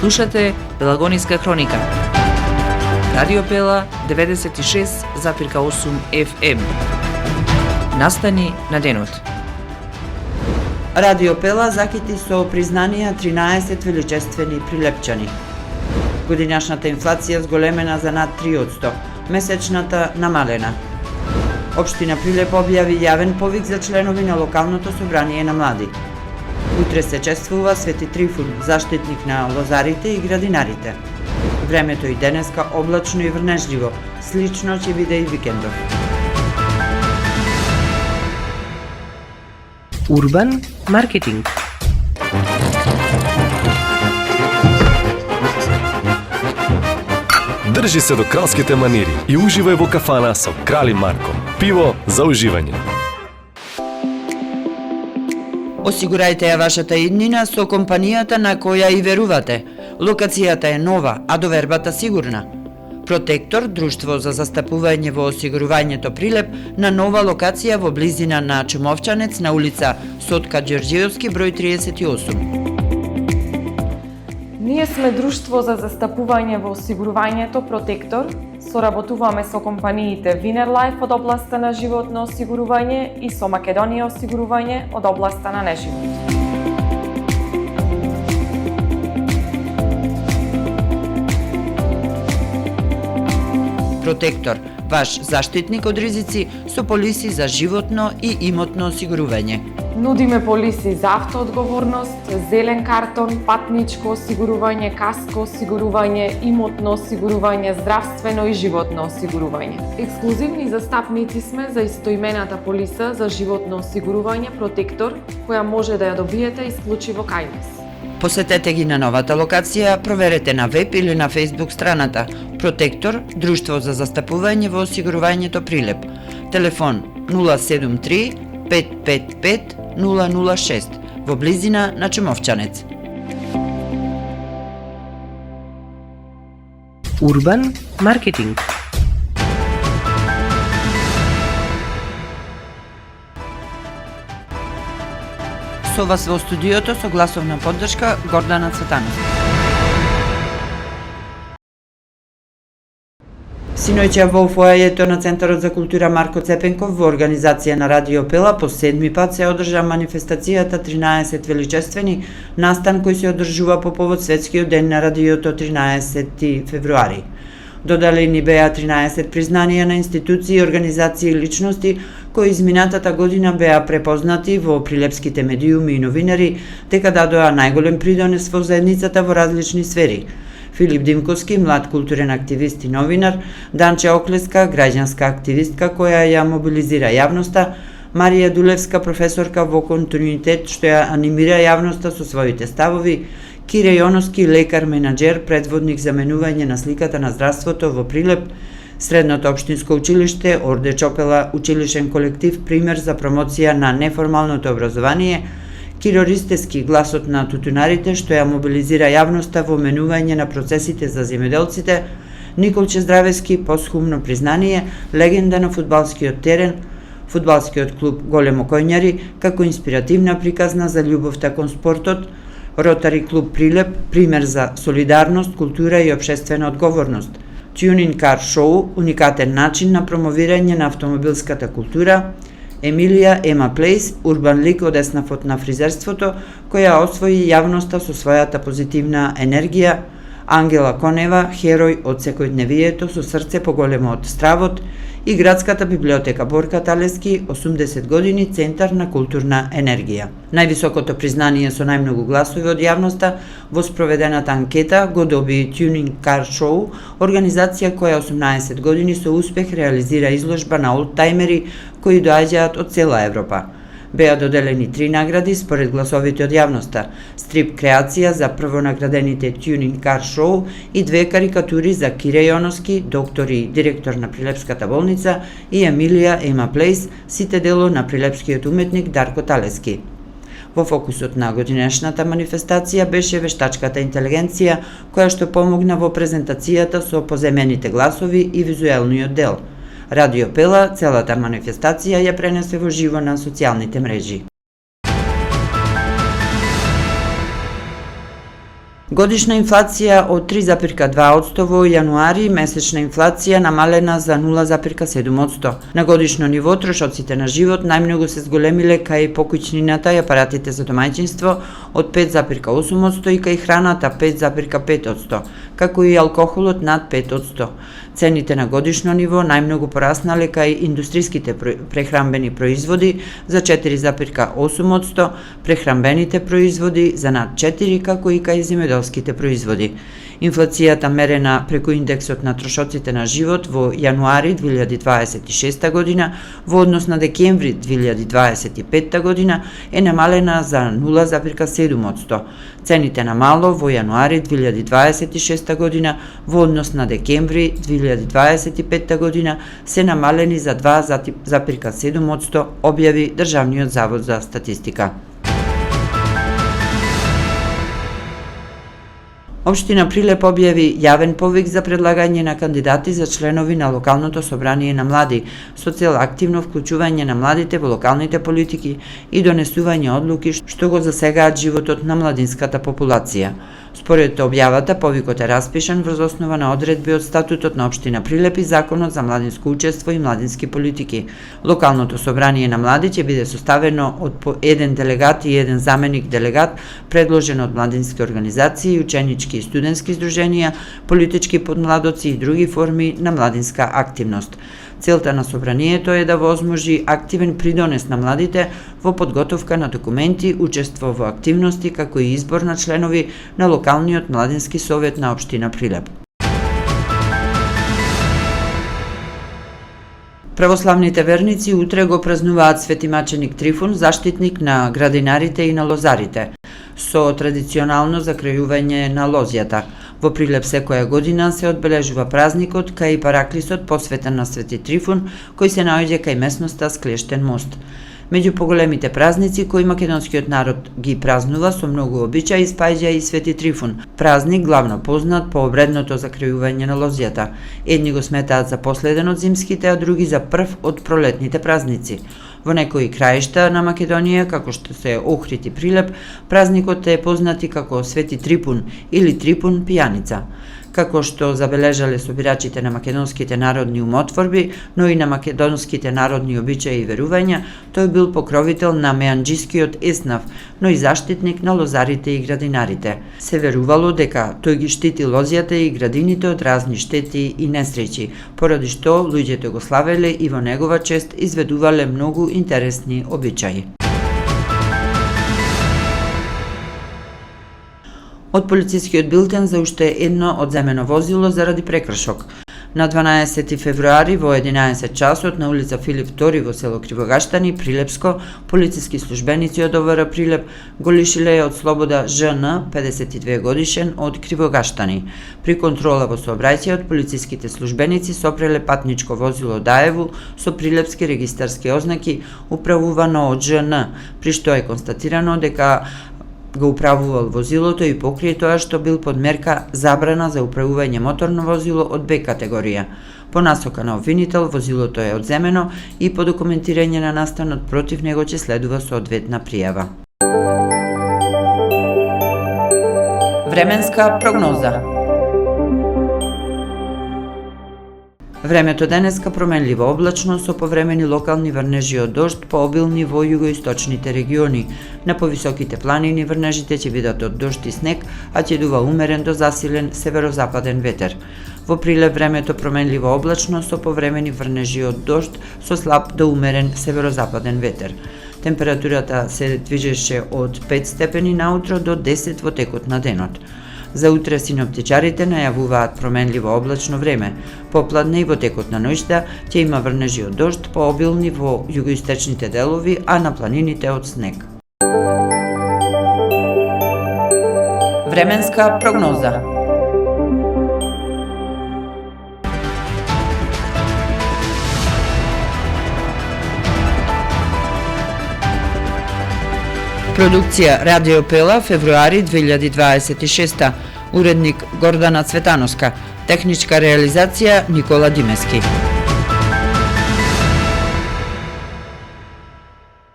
Слушате Пелагониска хроника. Радио Пела 96,8 FM. Настани на денот. Радио Пела закити со признанија 13 величествени прилепчани. Годинашната инфлација зголемена за над 3%, месечната намалена. Општина Прилеп објави јавен повик за членови на локалното собрание на млади. Утре се чествува Свети Трифун, заштитник на лозарите и градинарите. Времето и денеска облачно и врнежливо, слично ќе биде и викендов. Урбан маркетинг. Држи се до кралските манири и уживај во кафана со Крали Марко. Пиво за уживање. Осигурајте ја вашата иднина со компанијата на која и верувате. Локацијата е нова, а довербата сигурна. Протектор, друштво за застапување во осигурувањето Прилеп, на нова локација во близина на Чумовчанец на улица Сотка Ѓорѓиевски, број 38. Ние сме друштво за застапување во осигурувањето Протектор. Соработуваме со компаниите Винерлайф од областа на животно осигурување и со Македонија осигурување од областа на неживот. Протектор, ваш заштитник од ризици со полиси за животно и имотно осигурување. Нудиме полиси за автоодговорност, зелен картон, патничко осигурување, каско осигурување, имотно осигурување, здравствено и животно осигурување. Ексклузивни застапници сме за истоимената полиса за животно осигурување Протектор, која може да ја добиете исклучиво кај нас. Посетете ги на новата локација, проверете на веб или на Facebook страната Протектор, друштво за застапување во осигурувањето Прилеп. Телефон 073 555 006 во близина на Чумовчанец. Урбан маркетинг. Со вас во студиото со гласовна поддршка Гордана Цветанов. Синоќа во фоајето на Центарот за култура Марко Цепенков во организација на Радио Пела по 7 пат се одржа манифестацијата 13 величествени, настан кој се одржува по повод Светскиот ден на радиото 13 февруари. Додалени беа 13 признанија на институции, организации и личности кои изминатата година беа препознати во прилепските медиуми и новинари, дека дадоа најголем придонес во заедницата во различни сфери. Филип Димковски, млад културен активист и новинар, Данче Оклеска, граѓанска активистка која ја мобилизира јавноста, Марија Дулевска, професорка во континуитет што ја анимира јавноста со своите ставови, Кире Јоновски, лекар менаџер, предводник за менување на сликата на здравството во Прилеп, Средното општинско училиште, Орде Чопела, училишен колектив, пример за промоција на неформалното образование, Киро Ристевски, гласот на тутунарите што ја мобилизира јавноста во менување на процесите за земјоделците, Николче Здравевски, посхумно признание, легенда на фудбалскиот терен, фудбалскиот клуб Големо Коњари, како инспиративна приказна за љубовта кон спортот, Ротари клуб Прилеп, пример за солидарност, култура и општествена одговорност, Tuning Car Show, уникатен начин на промовирање на автомобилската култура, Емилија Ема Плейс, урбан лик од еснафот на фризерството, која освои јавноста со својата позитивна енергија, Ангела Конева, херој од секојдневието со срце поголемо од стравот, и градската библиотека Борка Талески, 80 години, центар на културна енергија. Највисокото признание со најмногу гласови од јавноста во спроведената анкета го доби Tuning Car Show, организација која 18 години со успех реализира изложба на олдтајмери кои доаѓаат од цела Европа. Беа доделени 3 награди според гласовите од јавноста, стрип креација за првонаградените Tuning Car Show и 2 карикатури за Кире Јоновски, доктор и директор на Прилепската болница, и Емилија Ема Плейс, сите дело на прилепскиот уметник Дарко Талески. Во фокусот на годинешната манифестација беше вештачката интелигенција, која што помогна во презентацијата со поземените гласови и визуелниот дел. Радио Пела целата манифестација ја пренесе во живо на социјалните мрежи. Годишна инфлација од 3,2% во јануари, месечна инфлација намалена за 0,7%. На годишно ниво трошоците на живот најмногу се зголемиле кај покуќнината и апаратите за домаќинство од 5,8% и кај храната 5,5%, како и алкохолот над 5%. Цените на годишно ниво најмногу пораснале кај индустриските прехранбени производи за 4,8%, прехранбените производи за над 4%, како и кај земјоделските производи. Инфлацијата мерена преку индексот на трошоците на живот во јануари 2026 година во однос на декември 2025 година е намалена за 0,7%. Цените на мало во јануари 2026 година во однос на декември 2025 година се намалени за 2,7%, објави Државниот завод за статистика. Општина Прилеп објави јавен повик за предлагање на кандидати за членови на локалното собрание на млади, со цел активно вклучување на младите во локалните политики и донесување одлуки што го засегаат животот на младинската популација. Според објавата, повикот е распишан врз основа на одредби од статутот на општина Прилеп и законот за младинско учество и младински политики. Локалното собрание на млади ќе биде составено од по еден делегат и еден заменик делегат, предложен од младински организации, ученички и студентски здруженија, политички подмладоци и други форми на младинска активност. Целта на собранието е да возможи активен придонес на младите во подготовка на документи, учество во активности, како и избор на членови на локалниот младински совет на општина Прилеп. Православните верници утре го празнуваат Свети маченик Трифун, заштитник на градинарите и на лозарите, со традиционално закрајување на лозјата. Во Прилеп секоја година се одбележува празникот кај параклисот посветен на Свети Трифун, кој се наоѓа кај местноста Склештен мост. Меѓу поголемите празници кои македонскиот народ ги празнува со многу обичаи спаѓа и Свети Трифун, празник главно познат по обредното закрајување на лозјата. Едни го сметаат за последен од зимските, а други за прв од пролетните празници. Во некои краишта на Македонија, како што се Охрид и Прилеп, празникот е познат и како Свети Трипун или Трипун пијаница. Како што забележале собирачите на македонските народни умотворби, но и на македонските народни обичаи и верувања, тој бил покровител на меанџискиот еснав, но и заштитник на лозарите и градинарите. Се верувало дека тој ги штити лозјата и градините од разни штети и несреќи, поради што луѓето го славеле и во негова чест изведувале многу интересни обичаи. Од полицискиот билтен за уште едно одземено возило заради прекршок. На 12 февруари во 11 часот на улица Филип II во село Кривогаштани, Прилепско, полициски службеници од ОВР Прилеп го лишиле од слобода ЖН, 52 годишен, од Кривогаштани. При контрола во сообраќајот, полициските службеници сопреле патничко возило Даеву со прилепски регистарски ознаки управувано од ЖН, при што е констатирано дека го управувал возилото и покрај тоа што бил под мерка забрана за управување моторно возило од Б категорија. По насока на обвинител, возилото е одземено и по документирање на настанот против него ќе следува соодветна пријава. Временска прогноза. Времето денеска променливо облачно со повремени локални врнежи од дожд пообилни во југоисточните региони. На повисоките планини врнежите ќе бидат од дожд и снег, а ќе дува умерен до засилен северозападен ветер. Во Прилеп времето променливо облачно со повремени врнежи од дожд со слаб до умерен северозападен ветер. Температурата се движеше од 5 степени наутро до 10 во текот на денот. За утре синоптичарите најавуваат променливо облачно време. Попладне и во текот на ноќта ќе има врнежи од дожд пообилни во југоисточните делови, а на планините од снег. Временска прогноза. Продукција Радио Пела, февруари 2026. Уредник Гордана Цветановска. Техничка реализација Никола Димески.